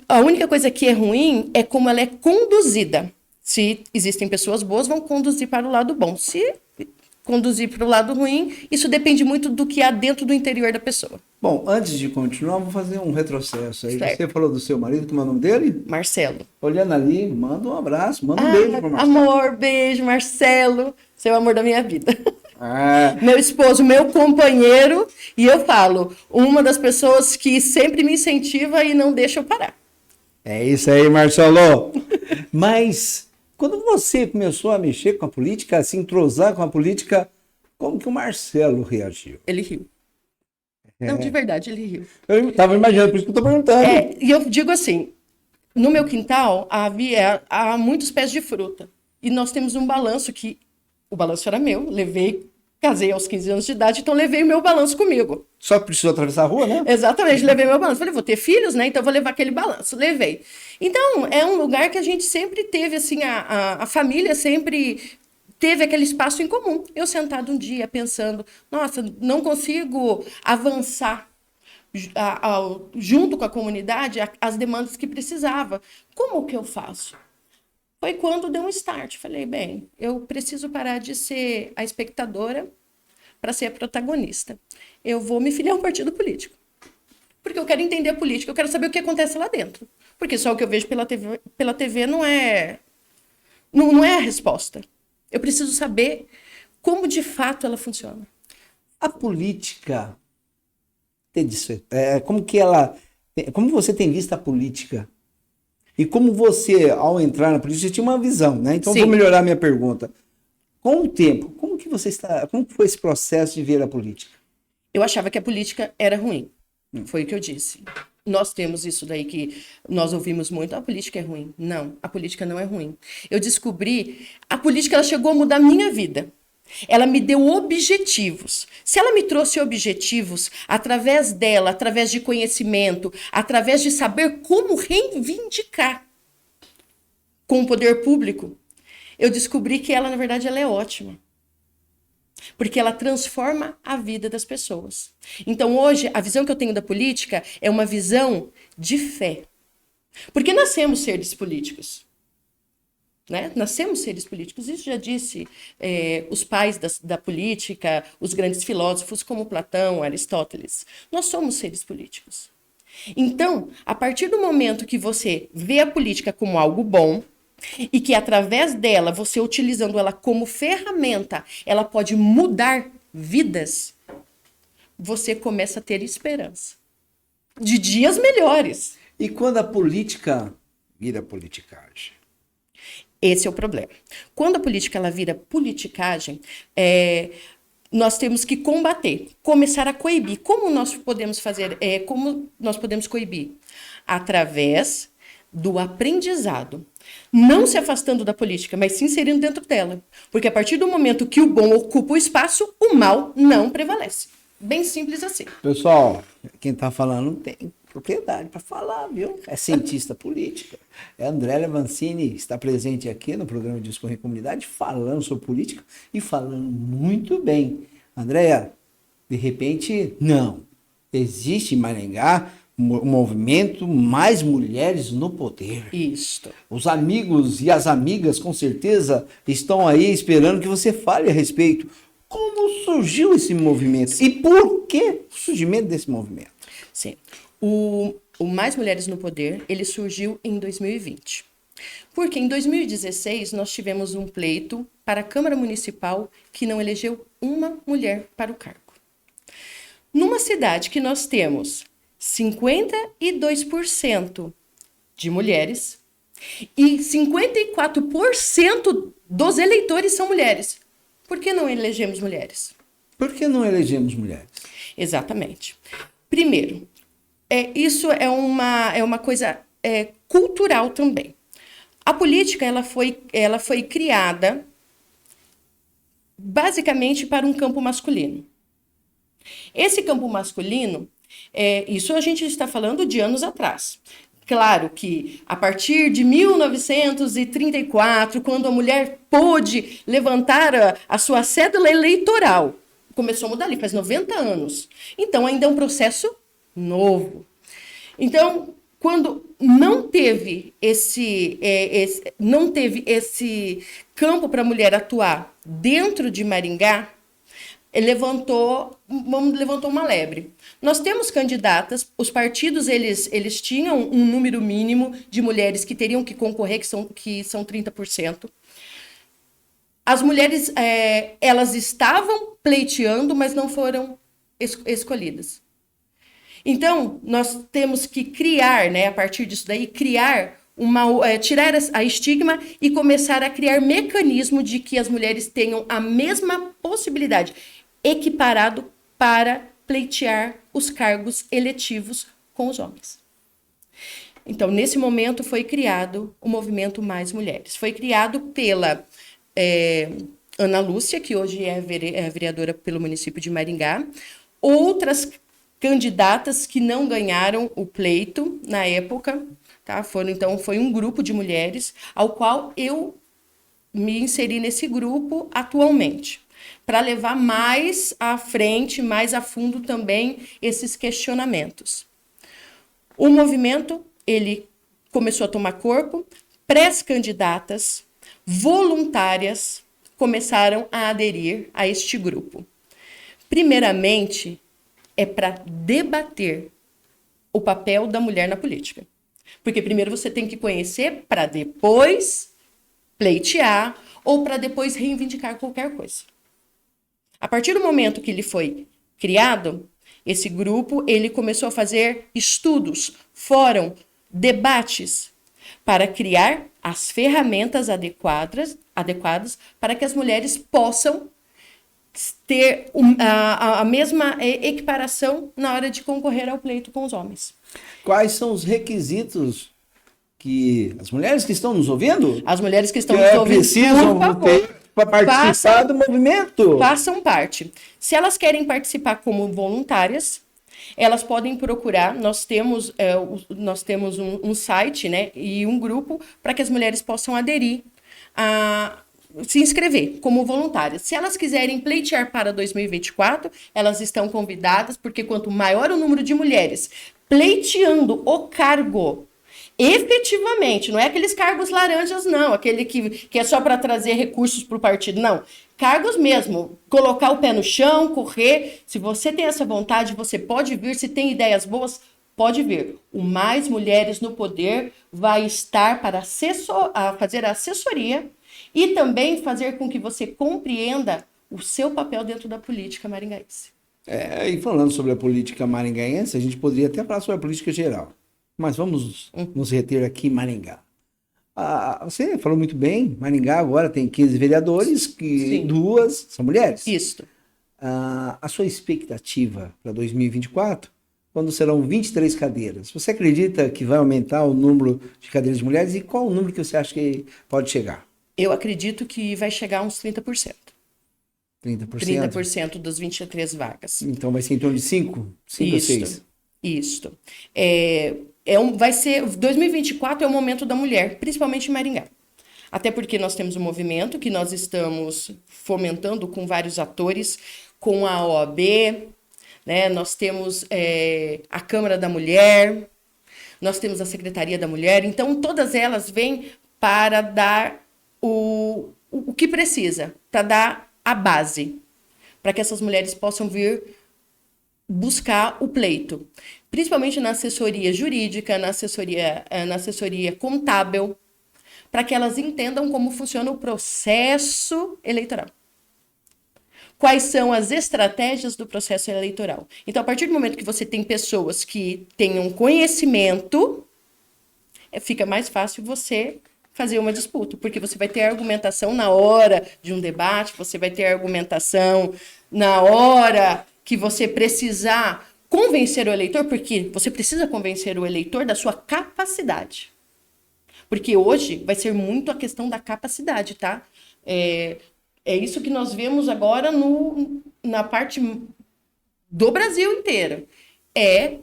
A única coisa que é ruim é como ela é conduzida. Se existem pessoas boas, vão conduzir para o lado bom. Se conduzir para o lado ruim, isso depende muito do que há dentro do interior da pessoa. Bom, antes de continuar, vamos fazer um retrocesso aí. Certo. Você falou do seu marido, como é o nome dele? Marcelo. Olhando ali, manda um abraço, manda um beijo para Marcelo. Amor, beijo, Marcelo. Seu amor da minha vida. Ah. Meu esposo, meu companheiro, e eu falo, uma das pessoas que sempre me incentiva e não deixa eu parar. É isso aí, Marcelo. Mas quando você começou a mexer com a política, a se entrosar com a política, como que o Marcelo reagiu? Ele riu. Não, de verdade, ele riu. Eu estava imaginando, por isso que eu estou perguntando. E eu digo assim, no meu quintal há muitos pés de fruta. E nós temos um balanço que, o balanço era meu, casei aos 15 anos de idade, então levei o meu balanço comigo. Só que precisou atravessar a rua, né? Exatamente, levei meu balanço. Falei, vou ter filhos, né? Então vou levar aquele balanço. Levei. Então, é um lugar que a gente sempre teve, assim, a família sempre teve aquele espaço em comum. Eu sentado um dia pensando, nossa, não consigo avançar junto com a comunidade as demandas que precisava. Como que eu faço? Foi quando deu um start. Falei, bem, eu preciso parar de ser a espectadora para ser a protagonista. Eu vou me filiar a um partido político. Porque eu quero entender a política, eu quero saber o que acontece lá dentro. Porque só o que eu vejo pela TV não é a resposta. Eu preciso saber como de fato ela funciona. A política, como você tem visto a política? E como você, ao entrar na política, tinha uma visão, né? Então, Sim. vou melhorar a minha pergunta. Com o tempo, como que foi esse processo de ver a política? Eu achava que a política era ruim. Foi o que eu disse. Nós temos isso daí que nós ouvimos muito, a política é ruim. Não, a política não é ruim. Eu descobri, a política ela chegou a mudar a minha vida. Ela me deu objetivos. Se ela me trouxe objetivos, através dela, através de conhecimento, através de saber como reivindicar com o poder público, eu descobri que ela, na verdade, ela é ótima. Porque ela transforma a vida das pessoas. Então, hoje, a visão que eu tenho da política é uma visão de fé. Porque nascemos seres políticos. Né? Nascemos seres políticos. Isso já disse os pais da política, os grandes filósofos como Platão, Aristóteles. Nós somos seres políticos. Então, a partir do momento que você vê a política como algo bom, e que através dela, você utilizando ela como ferramenta, ela pode mudar vidas, você começa a ter esperança de dias melhores. E quando a política vira politicagem? Esse é o problema. Quando a política ela vira politicagem, nós temos que combater, começar a coibir. Como nós podemos fazer? Como nós podemos coibir? Através do aprendizado. Não se afastando da política, mas se inserindo dentro dela. Porque a partir do momento que o bom ocupa o espaço, o mal não prevalece. Bem simples assim. Pessoal, quem está falando tem propriedade para falar, viu? É cientista política. É Andréia Mancini, está presente aqui no programa Discorrer Comunidade, falando sobre política e falando muito bem. Andréia, de repente, não. Existe em Maringá um movimento Mais Mulheres no Poder. Isto. Os amigos e as amigas, com certeza, estão aí esperando que você fale a respeito. Como surgiu esse movimento? E por que o surgimento desse movimento? Sim. O Mais Mulheres no Poder, ele surgiu em 2020. Porque em 2016 nós tivemos um pleito para a Câmara Municipal que não elegeu uma mulher para o cargo. Numa cidade que nós temos 52% de mulheres e 54% dos eleitores são mulheres. Por que não elegemos mulheres? Por que não elegemos mulheres? Exatamente. Primeiro, isso é uma coisa cultural também. A política ela foi criada basicamente para um campo masculino. Esse campo masculino, isso a gente está falando de anos atrás. Claro que a partir de 1934, quando a mulher pôde levantar a sua cédula eleitoral, começou a mudar ali, faz 90 anos. Então, ainda é um processo novo. Então, quando não teve esse campo para a mulher atuar dentro de Maringá, levantou uma lebre. Nós temos candidatas, os partidos eles tinham um número mínimo de mulheres que teriam que concorrer, que são 30%. As mulheres, elas estavam pleiteando, mas não foram escolhidas. Então, nós temos que criar, né, a partir disso daí, tirar a estigma e começar a criar mecanismo de que as mulheres tenham a mesma possibilidade, equiparado para pleitear os cargos eletivos com os homens. Então, nesse momento, foi criado o movimento Mais Mulheres. Foi criado pela Ana Lúcia, que hoje é vereadora pelo município de Maringá, outras candidatas que não ganharam o pleito na época, tá? Foi um grupo de mulheres ao qual eu me inseri nesse grupo atualmente, para levar mais à frente, mais a fundo também esses questionamentos. O movimento, ele começou a tomar corpo, pré-candidatas, voluntárias, começaram a aderir a este grupo. Primeiramente, é para debater o papel da mulher na política. Porque primeiro você tem que conhecer para depois pleitear ou para depois reivindicar qualquer coisa. A partir do momento que ele foi criado, esse grupo ele começou a fazer estudos, fórum, debates para criar as ferramentas adequadas para que as mulheres possam ter a mesma equiparação na hora de concorrer ao pleito com os homens. Quais são os requisitos que as mulheres que estão nos ouvindo As mulheres que estão nos ouvindo, precisam por favor, ter para participar do movimento? façam parte. Se elas querem participar como voluntárias, elas podem procurar. Nós temos um site, né, e um grupo para que as mulheres possam aderir a se inscrever como voluntárias. Se elas quiserem pleitear para 2024, elas estão convidadas, porque quanto maior o número de mulheres pleiteando o cargo, efetivamente, não é aqueles cargos laranjas, não, aquele que é só para trazer recursos para o partido, não. Cargos mesmo, colocar o pé no chão, correr. Se você tem essa vontade, você pode vir. Se tem ideias boas, pode vir. O Mais Mulheres no Poder vai estar para fazer a assessoria e também fazer com que você compreenda o seu papel dentro da política maringaense. E falando sobre a política maringaense, a gente poderia até falar sobre a política geral. Mas vamos nos reter aqui em Maringá. Você falou muito bem, Maringá agora tem 15 vereadores, que 2 são mulheres. Isso. A sua expectativa para 2024, quando serão 23 cadeiras, você acredita que vai aumentar o número de cadeiras de mulheres? E qual o número que você acha que pode chegar? Eu acredito que vai chegar a uns 30%. 30%? 30% das 23 vagas. Então vai ser em torno de 5 ou 6? Isso. Vai ser 2024 é o momento da mulher, principalmente em Maringá. Até porque nós temos um movimento que nós estamos fomentando com vários atores, com a OAB, né? Nós temos a Câmara da Mulher, nós temos a Secretaria da Mulher. Então, todas elas vêm para dar o que precisa, para dar a base, para que essas mulheres possam vir buscar o pleito, principalmente na assessoria jurídica, na assessoria contábil, para que elas entendam como funciona o processo eleitoral. Quais são as estratégias do processo eleitoral. Então, a partir do momento que você tem pessoas que tenham conhecimento, fica mais fácil você fazer uma disputa, porque você vai ter argumentação na hora de um debate, você vai ter argumentação na hora que você precisar convencer o eleitor, porque você precisa convencer o eleitor da sua capacidade. Porque hoje vai ser muito a questão da capacidade, tá? É isso que nós vemos agora na parte do Brasil inteiro. É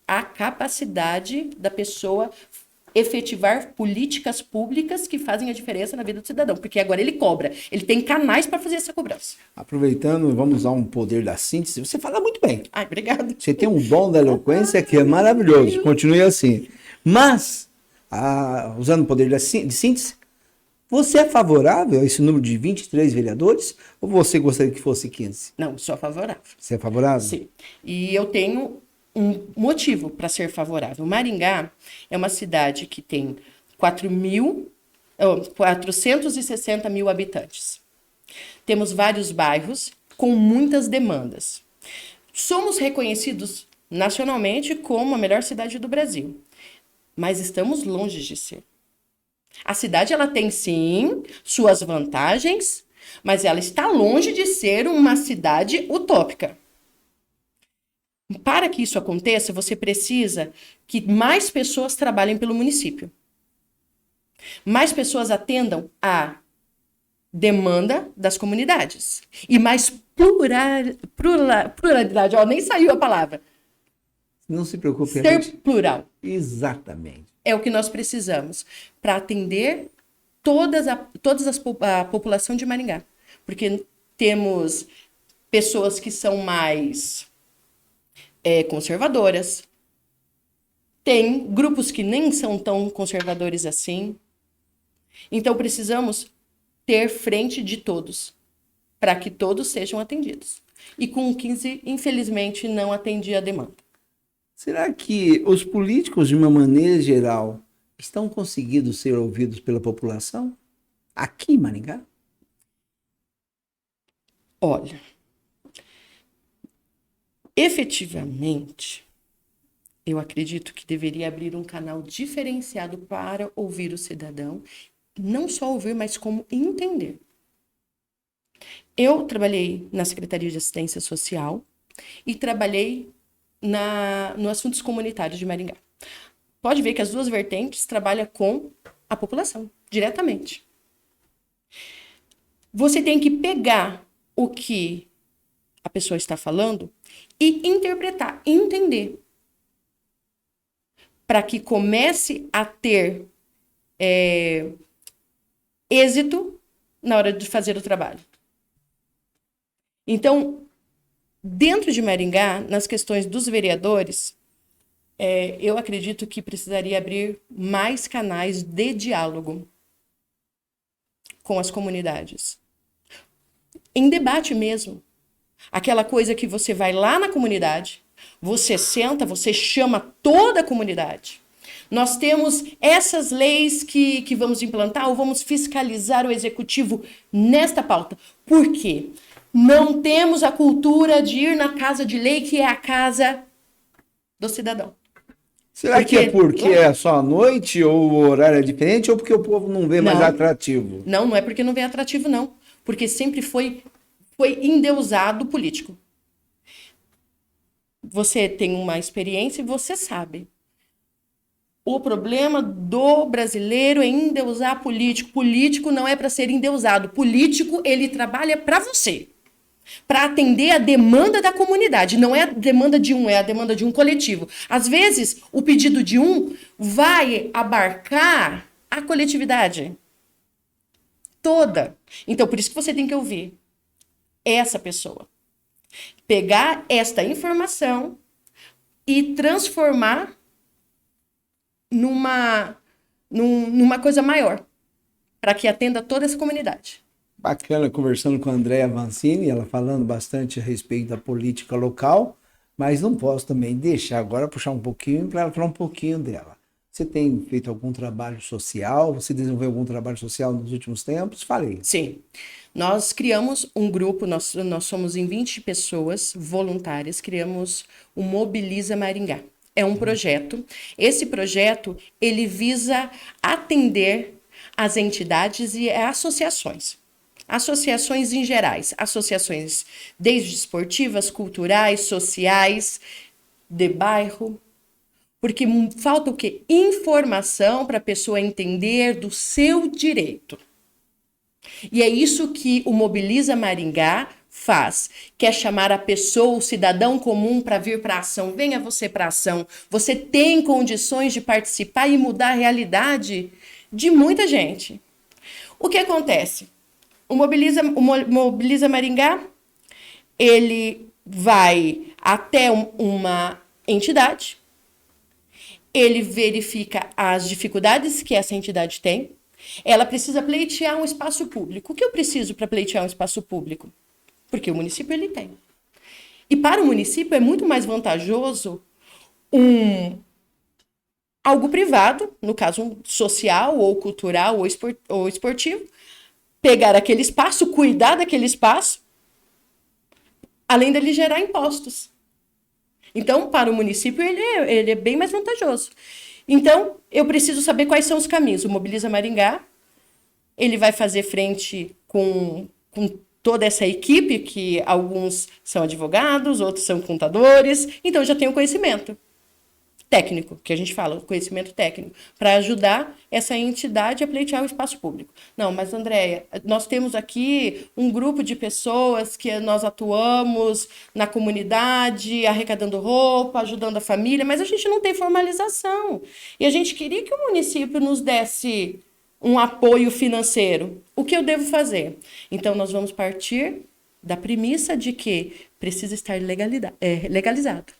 a capacidade da pessoa efetivar políticas públicas que fazem a diferença na vida do cidadão, porque agora ele cobra, ele tem canais para fazer essa cobrança. Aproveitando, vamos usar um poder da síntese. Você fala muito bem. Ai, obrigada. Você tem um dom da eloquência que é maravilhoso. Continue assim. Mas, usando o poder de síntese, você é favorável a esse número de 23 vereadores ou você gostaria que fosse 15? Não, sou favorável. Você é favorável? Sim. E eu tenho um motivo para ser favorável. Maringá é uma cidade que tem 460 mil habitantes. Temos vários bairros com muitas demandas. Somos reconhecidos nacionalmente como a melhor cidade do Brasil, mas estamos longe de ser. A cidade ela tem sim suas vantagens, mas ela está longe de ser uma cidade utópica. Para que isso aconteça, você precisa que mais pessoas trabalhem pelo município. Mais pessoas atendam à demanda das comunidades. E mais pluralidade. Nem saiu a palavra. Não se preocupe. Ser plural. Exatamente. É o que nós precisamos para atender a população de Maringá. Porque temos pessoas que são mais conservadoras, tem grupos que nem são tão conservadores assim, Então, precisamos ter frente de todos, para que todos sejam atendidos. E com 15, infelizmente, não atendia a demanda. Será que os políticos, de uma maneira geral, estão conseguindo ser ouvidos pela população? Aqui em Maringá? Olha, efetivamente, eu acredito que deveria abrir um canal diferenciado para ouvir o cidadão, não só ouvir, mas como entender. Eu trabalhei na Secretaria de Assistência Social e trabalhei no Assuntos Comunitários de Maringá. Pode ver que as duas vertentes trabalham com a população, diretamente. Você tem que pegar o que a pessoa está falando e interpretar, entender, para que comece a ter êxito na hora de fazer o trabalho. Então, dentro de Maringá, nas questões dos vereadores, eu acredito que precisaria abrir mais canais de diálogo com as comunidades. Em debate mesmo. Aquela coisa que você vai lá na comunidade, você senta, você chama toda a comunidade. Nós temos essas leis que vamos implantar ou vamos fiscalizar o executivo nesta pauta. Por quê? Não temos a cultura de ir na casa de lei, que é a casa do cidadão. Será que é porque é só à noite, ou o horário é diferente, ou porque o povo não vê mais atrativo? Não é porque não vê atrativo, não. Porque sempre foi endeusado político. Você tem uma experiência e você sabe. O problema do brasileiro é endeusar político. Político não é para ser endeusado. Político, ele trabalha para você. Para atender a demanda da comunidade. Não é a demanda de um, é a demanda de um coletivo. Às vezes, o pedido de um vai abarcar a coletividade toda. Então, por isso que você tem que ouvir essa pessoa. Pegar esta informação e transformar numa coisa maior, para que atenda toda essa comunidade. Bacana, conversando com a Andréa Vancini, ela falando bastante a respeito da política local, mas não posso também deixar agora puxar um pouquinho para ela falar um pouquinho dela. Você tem feito algum trabalho social? Você desenvolveu algum trabalho social nos últimos tempos? Falei. Sim. Nós criamos um grupo, nós somos em 20 pessoas voluntárias, criamos o Mobiliza Maringá. É um projeto. Esse projeto, ele visa atender as entidades e associações. Associações em gerais. Associações desde esportivas, culturais, sociais, de bairro. Porque falta o quê? Informação para a pessoa entender do seu direito. E é isso que o Mobiliza Maringá faz. Quer chamar a pessoa, o cidadão comum, para vir para a ação. Venha você para a ação. Você tem condições de participar e mudar a realidade de muita gente. O que acontece? O Mobiliza Maringá, ele vai até uma entidade, ele verifica as dificuldades que essa entidade tem, ela precisa pleitear um espaço público. O que eu preciso para pleitear um espaço público? Porque o município ele tem. E para o município é muito mais vantajoso algo privado, no caso um social ou cultural ou esportivo, pegar aquele espaço, cuidar daquele espaço, além dele gerar impostos. Então, para o município, ele é bem mais vantajoso. Então, eu preciso saber quais são os caminhos. O Mobiliza Maringá, ele vai fazer frente com toda essa equipe, que alguns são advogados, outros são contadores, então já tem o conhecimento técnico, que a gente fala, conhecimento técnico, para ajudar essa entidade a pleitear o espaço público. Não, mas Andréia, nós temos aqui um grupo de pessoas que nós atuamos na comunidade, arrecadando roupa, ajudando a família, mas a gente não tem formalização. E a gente queria que o município nos desse um apoio financeiro. O que eu devo fazer? Então, nós vamos partir da premissa de que precisa estar legalizado.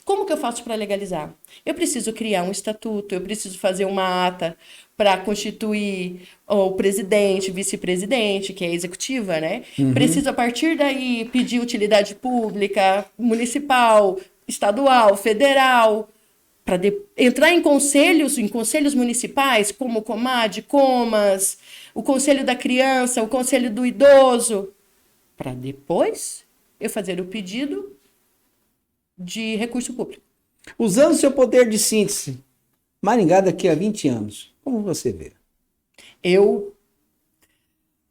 Como que eu faço para legalizar? Eu preciso criar um estatuto, eu preciso fazer uma ata para constituir o presidente, vice-presidente, que é a executiva, né? Preciso, a partir daí, pedir utilidade pública, municipal, estadual, federal, para entrar em conselhos municipais, como o Comad, Comas, o Conselho da Criança, o Conselho do Idoso, para depois eu fazer o pedido de recurso público. Usando seu poder de síntese, Maringá daqui a 20 anos, como você vê?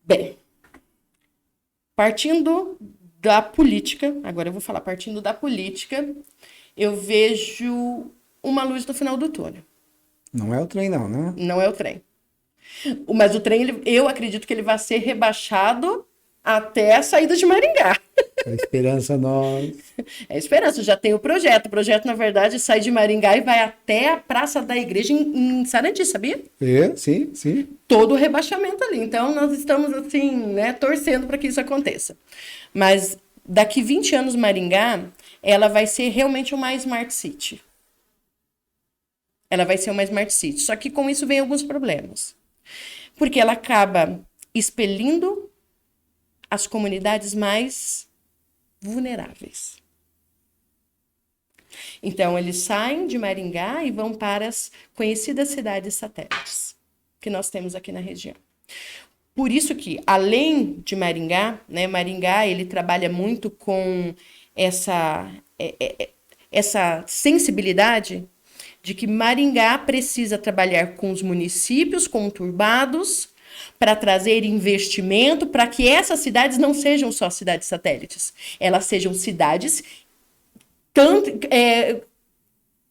Bem, partindo da política, agora eu vou falar partindo da política, eu vejo uma luz no final do túnel. Não é o trem não, né? Não é o trem. Mas o trem, eu acredito que ele vai ser rebaixado até a saída de Maringá. A esperança nós. É esperança, já tem o projeto. O projeto, na verdade, sai de Maringá e vai até a Praça da Igreja em Sarandi, sabia? Sim, sim. Todo o rebaixamento ali. Então, nós estamos, assim, né, torcendo para que isso aconteça. Mas daqui 20 anos, Maringá, ela vai ser realmente uma Smart City. Ela vai ser uma Smart City. Só que com isso vem alguns problemas. Porque ela acaba expelindo as comunidades mais vulneráveis. Então, eles saem de Maringá e vão para as conhecidas cidades satélites que nós temos aqui na região. Por isso que, além de Maringá, né, Maringá ele trabalha muito com essa sensibilidade de que Maringá precisa trabalhar com os municípios conturbados para trazer investimento para que essas cidades não sejam só cidades satélites. Elas sejam cidades,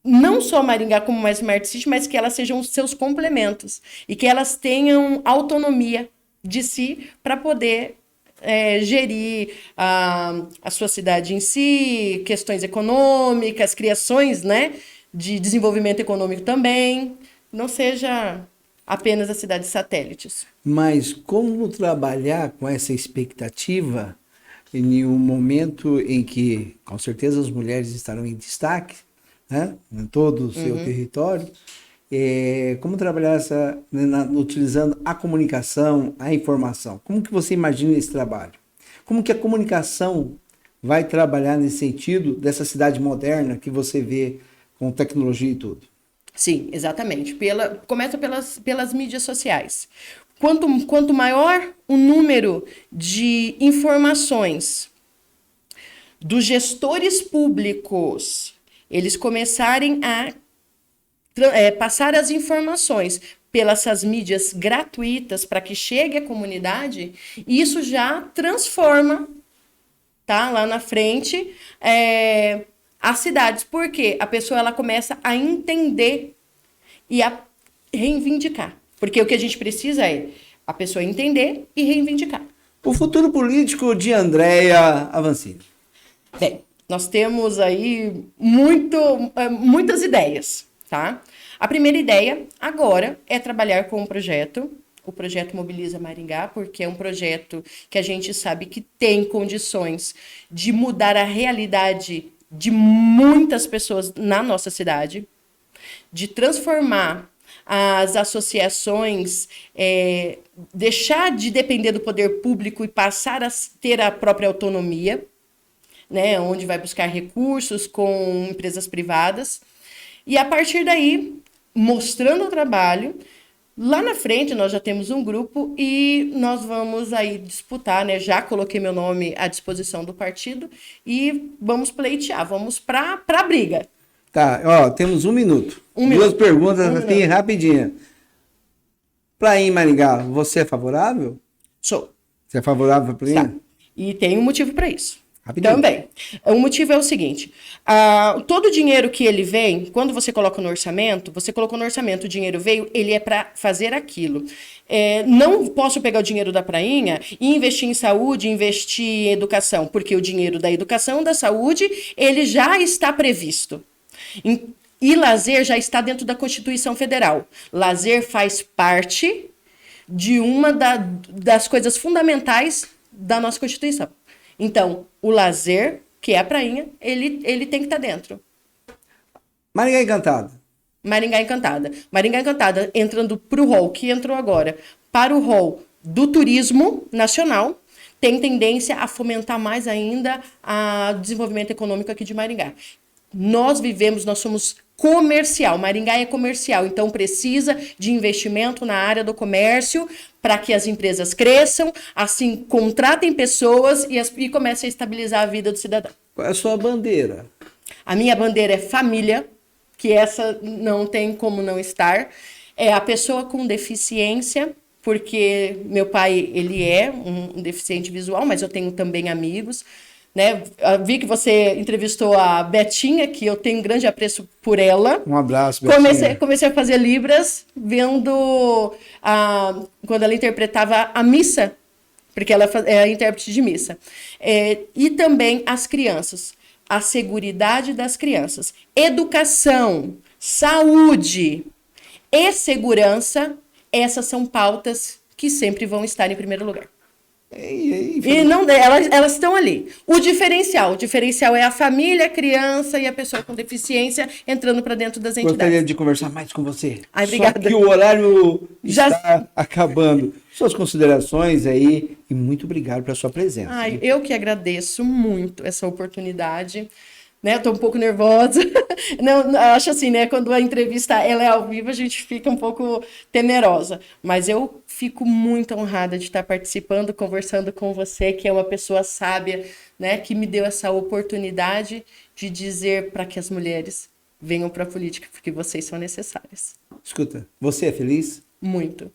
não só Maringá como uma Smart City, mas que elas sejam seus complementos e que elas tenham autonomia de si para poder gerir a sua cidade em si, questões econômicas, criações, né, de desenvolvimento econômico também, não seja apenas as cidades satélites. Mas como trabalhar com essa expectativa em um momento em que, com certeza, as mulheres estarão em destaque, né, em todo o seu território? Como trabalhar utilizando a comunicação, a informação? Como que você imagina esse trabalho? Como que a comunicação vai trabalhar nesse sentido dessa cidade moderna que você vê com tecnologia e tudo? Sim, exatamente. Começa pelas mídias sociais. Quanto maior o número de informações dos gestores públicos, eles começarem a passar as informações pelas essas mídias gratuitas para que chegue à comunidade, isso já transforma, tá, lá na frente, as cidades, porque a pessoa ela começa a entender e a reivindicar. Porque o que a gente precisa é a pessoa entender e reivindicar. O futuro político de Andréia Avancini. Bem, nós temos aí muitas ideias, tá? A primeira ideia agora é trabalhar com um projeto. O projeto Mobiliza Maringá, porque é um projeto que a gente sabe que tem condições de mudar a realidade de muitas pessoas na nossa cidade, de transformar as associações, deixar de depender do poder público e passar a ter a própria autonomia, né, onde vai buscar recursos com empresas privadas. E a partir daí, mostrando o trabalho, lá na frente nós já temos um grupo e nós vamos aí disputar, né? Já coloquei meu nome à disposição do partido e vamos pleitear, vamos para a briga. Tá, ó, temos 1 minuto. Duas perguntas assim, rapidinha. Para ir em Maringá, você é favorável? Sou. Você é favorável para ir? Tá. E tem um motivo para isso. Rapidinho. Também. O motivo é o seguinte, todo o dinheiro que ele vem, quando você coloca no orçamento, você colocou no orçamento, o dinheiro veio, ele é para fazer aquilo. Não posso pegar o dinheiro da prainha e investir em saúde, investir em educação, porque o dinheiro da educação, da saúde, ele já está previsto. E lazer já está dentro da Constituição Federal. Lazer faz parte de uma das coisas fundamentais da nossa Constituição. Então, o lazer, que é a prainha, ele tem que estar dentro. Maringá Encantada. Maringá Encantada. Maringá Encantada entrando para o hall que entrou agora, para o hall do turismo nacional, tem tendência a fomentar mais ainda o desenvolvimento econômico aqui de Maringá. Nós somos comercial, Maringá é comercial, então precisa de investimento na área do comércio para que as empresas cresçam, assim contratem pessoas e comecem a estabilizar a vida do cidadão. Qual é a sua bandeira? A minha bandeira é família, que essa não tem como não estar. É a pessoa com deficiência, porque meu pai, ele é um deficiente visual, mas eu tenho também amigos, né? Eu vi que você entrevistou a Betinha, que eu tenho um grande apreço por ela. Um abraço, Betinha. Comecei a fazer Libras vendo quando ela interpretava a missa, porque ela é a intérprete de missa. E também as crianças, a seguridade das crianças, educação, saúde e segurança, essas são pautas que sempre vão estar em primeiro lugar. E não, elas estão ali. O diferencial é a família, a criança e a pessoa com deficiência entrando para dentro das entidades. Gostaria de conversar mais com você. Ai, obrigada. Só que o horário está acabando. Suas considerações aí e muito obrigado pela sua presença. Ai, eu que agradeço muito essa oportunidade. Né, tô um pouco nervosa. Não, acho assim, né? Quando a entrevista ela é ao vivo, a gente fica um pouco temerosa. Mas eu fico muito honrada de estar participando, conversando com você, que é uma pessoa sábia, né? Que me deu essa oportunidade de dizer para que as mulheres venham para a política, porque vocês são necessárias. Escuta, você é feliz? Muito,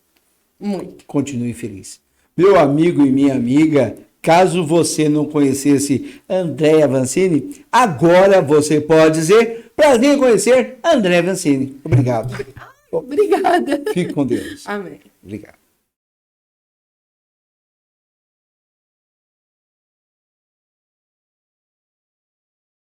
muito. Continue feliz. Meu amigo e minha amiga, caso você não conhecesse Andréa Vancini, agora você pode dizer prazer em conhecer Andréa Vancini. Obrigado. Obrigada. Fique com Deus. Amém. Obrigado.